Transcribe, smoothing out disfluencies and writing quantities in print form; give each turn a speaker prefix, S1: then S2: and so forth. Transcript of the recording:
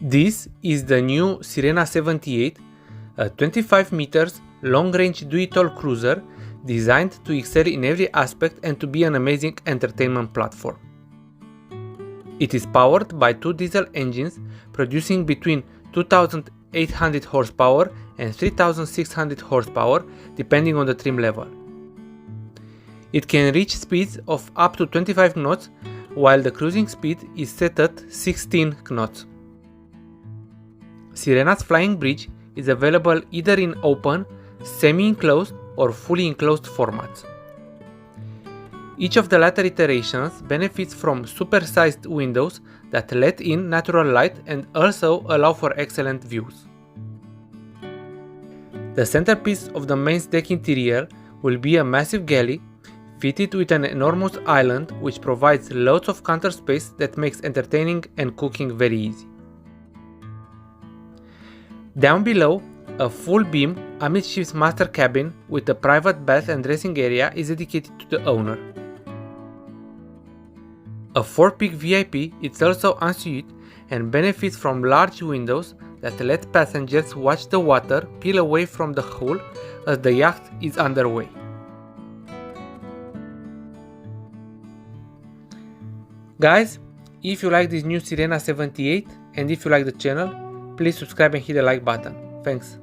S1: This is the new Sirena 78, a 25 meters long-range do-it-all cruiser designed to excel in every aspect and to be an amazing entertainment platform. It is powered by two diesel engines producing between 2,800 horsepower and 3,600 horsepower depending on the trim level. It can reach speeds of up to 25 knots while the cruising speed is set at 16 knots. Sirena's flying bridge is available either in open, semi-enclosed or fully enclosed formats. Each of the latter iterations benefits from supersized windows that let in natural light and also allow for excellent views. The centerpiece of the main deck interior will be a massive galley fitted with an enormous island which provides loads of counter space that makes entertaining and cooking very easy. Down below, a full beam amidships master cabin with a private bath and dressing area is dedicated to the owner. A 4-peak VIP is also ensuite and benefits from large windows that let passengers watch the water peel away from the hull as the yacht is underway. Guys, if you like this new Sirena 78 and if you like the channel, please subscribe and hit the like button. Thanks.